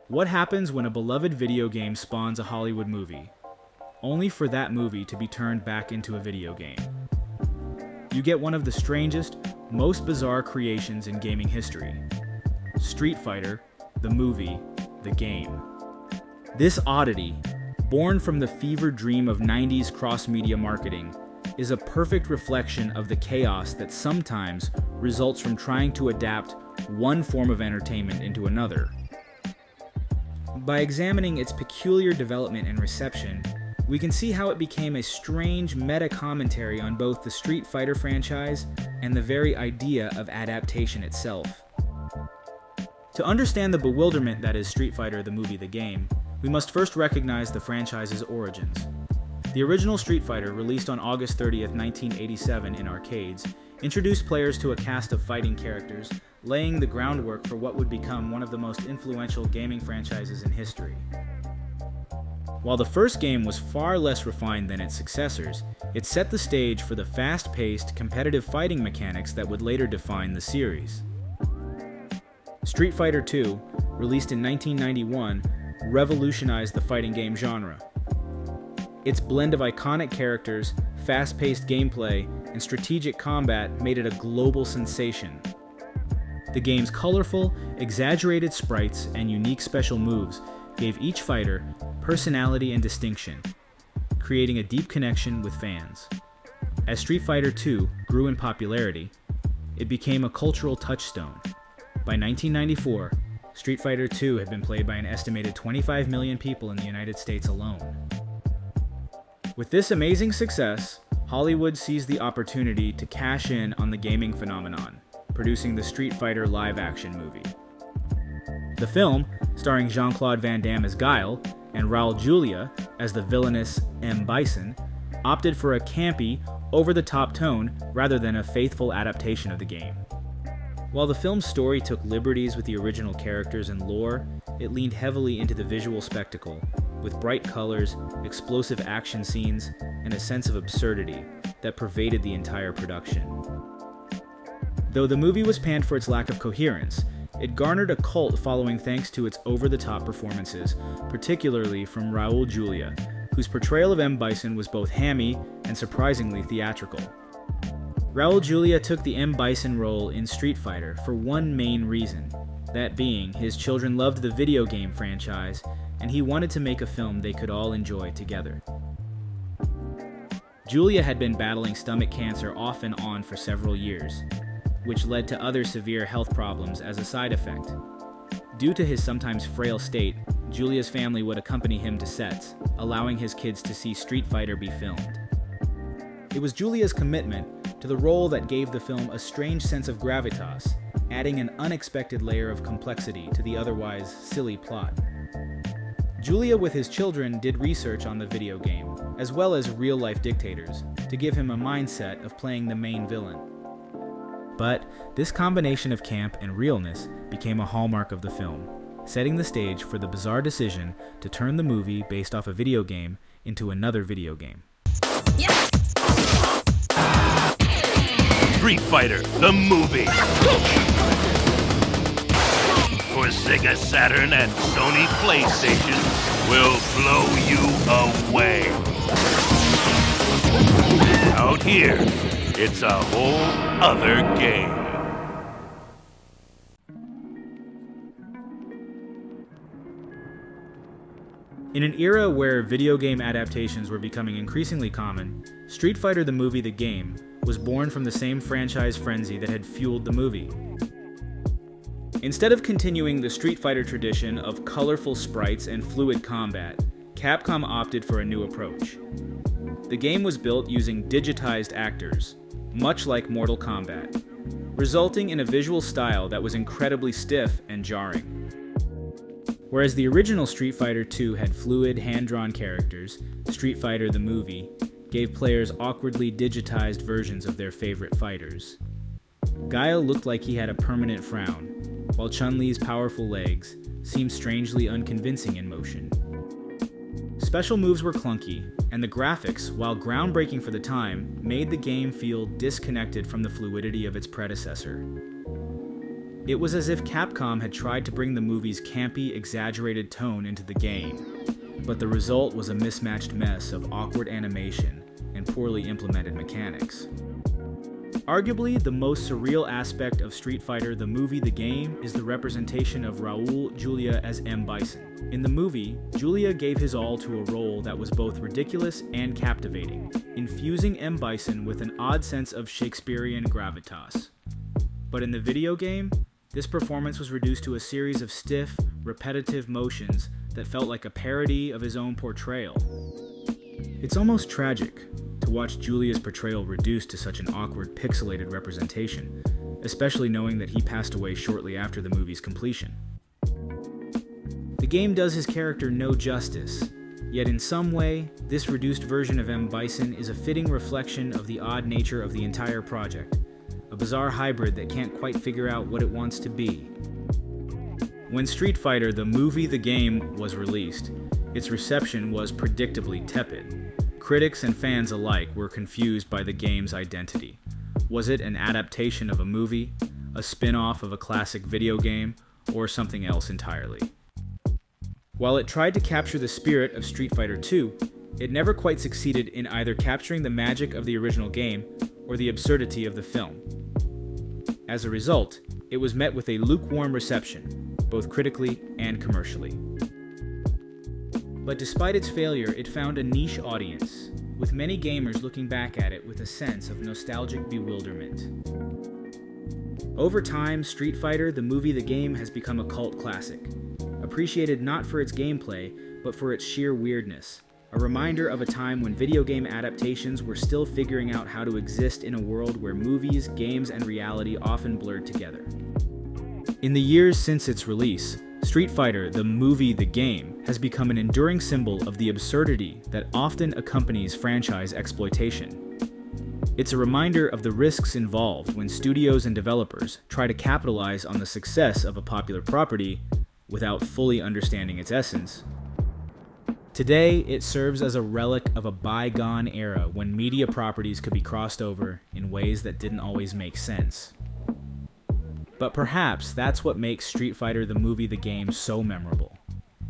What happens when a beloved video game spawns a Hollywood movie, only for that movie to be turned back into a video game? You get one of the strangest, most bizarre creations in gaming history. Street Fighter, the movie, the game. This oddity, born from the fever dream of 90s cross-media marketing, is a perfect reflection of the chaos that sometimes results from trying to adapt one form of entertainment into another. By examining its peculiar development and reception, we can see how it became a strange meta-commentary on both the Street Fighter franchise and the very idea of adaptation itself. To understand the bewilderment that is Street Fighter the movie, the game, we must first recognize the franchise's origins. The original Street Fighter, released on August 30th, 1987 in arcades, introduced players to a cast of fighting characters, laying the groundwork for what would become one of the most influential gaming franchises in history. While the first game was far less refined than its successors, it set the stage for the fast-paced, competitive fighting mechanics that would later define the series. Street Fighter II, released in 1991, revolutionized the fighting game genre. Its blend of iconic characters, fast-paced gameplay, and strategic combat made it a global sensation. The game's colorful, exaggerated sprites and unique special moves gave each fighter personality and distinction, creating a deep connection with fans. As Street Fighter II grew in popularity, it became a cultural touchstone. By 1994, Street Fighter II had been played by an estimated 25 million people in the United States alone. With this amazing success, Hollywood seized the opportunity to cash in on the gaming phenomenon, producing the Street Fighter live-action movie. The film, starring Jean-Claude Van Damme as Guile and Raul Julia as the villainous M. Bison, opted for a campy, over-the-top tone rather than a faithful adaptation of the game. While the film's story took liberties with the original characters and lore, it leaned heavily into the visual spectacle, with bright colors, explosive action scenes, and a sense of absurdity that pervaded the entire production. Though the movie was panned for its lack of coherence, it garnered a cult following thanks to its over-the-top performances, particularly from Raul Julia, whose portrayal of M. Bison was both hammy and surprisingly theatrical. Raul Julia took the M. Bison role in Street Fighter for one main reason, that being his children loved the video game franchise, and he wanted to make a film they could all enjoy together. Julia had been battling stomach cancer off and on for several years, which led to other severe health problems as a side effect. Due to his sometimes frail state, Julia's family would accompany him to sets, allowing his kids to see Street Fighter be filmed. It was Julia's commitment to the role that gave the film a strange sense of gravitas, adding an unexpected layer of complexity to the otherwise silly plot. Julia with his children did research on the video game, as well as real-life dictators, to give him a mindset of playing the main villain. But this combination of camp and realness became a hallmark of the film, setting the stage for the bizarre decision to turn the movie based off a video game into another video game. Yes! Street Fighter, the movie. For Sega Saturn and Sony PlayStation will blow you away. Out here, it's a whole other game. In an era where video game adaptations were becoming increasingly common, Street Fighter the movie, the game, was born from the same franchise frenzy that had fueled the movie. Instead of continuing the Street Fighter tradition of colorful sprites and fluid combat, Capcom opted for a new approach. The game was built using digitized actors, much like Mortal Kombat, resulting in a visual style that was incredibly stiff and jarring. Whereas the original Street Fighter II had fluid, hand-drawn characters, Street Fighter the movie gave players awkwardly digitized versions of their favorite fighters. Guile looked like he had a permanent frown, while Chun-Li's powerful legs seemed strangely unconvincing in motion. Special moves were clunky, and the graphics, while groundbreaking for the time, made the game feel disconnected from the fluidity of its predecessor. It was as if Capcom had tried to bring the movie's campy, exaggerated tone into the game, but the result was a mismatched mess of awkward animation and poorly implemented mechanics. Arguably, the most surreal aspect of Street Fighter the movie the game is the representation of Raul Julia as M. Bison. In the movie, Julia gave his all to a role that was both ridiculous and captivating, infusing M. Bison with an odd sense of Shakespearean gravitas. But in the video game, this performance was reduced to a series of stiff, repetitive motions that felt like a parody of his own portrayal. It's almost tragic to watch Julia's portrayal reduced to such an awkward, pixelated representation, especially knowing that he passed away shortly after the movie's completion. The game does his character no justice, yet in some way, this reduced version of M. Bison is a fitting reflection of the odd nature of the entire project, a bizarre hybrid that can't quite figure out what it wants to be. When Street Fighter the movie the game was released, its reception was predictably tepid. Critics and fans alike were confused by the game's identity. Was it an adaptation of a movie, a spin-off of a classic video game, or something else entirely? While it tried to capture the spirit of Street Fighter II, it never quite succeeded in either capturing the magic of the original game or the absurdity of the film. As a result, it was met with a lukewarm reception, both critically and commercially. But despite its failure, it found a niche audience, with many gamers looking back at it with a sense of nostalgic bewilderment. Over time, Street Fighter the movie the game has become a cult classic, appreciated not for its gameplay, but for its sheer weirdness, a reminder of a time when video game adaptations were still figuring out how to exist in a world where movies, games, and reality often blurred together. In the years since its release, Street Fighter the movie the game has become an enduring symbol of the absurdity that often accompanies franchise exploitation. It's a reminder of the risks involved when studios and developers try to capitalize on the success of a popular property without fully understanding its essence. Today, it serves as a relic of a bygone era when media properties could be crossed over in ways that didn't always make sense. But perhaps that's what makes Street Fighter the movie the game so memorable.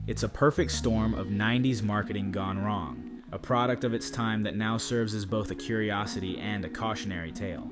It's a perfect storm of 90s marketing gone wrong, a product of its time that now serves as both a curiosity and a cautionary tale.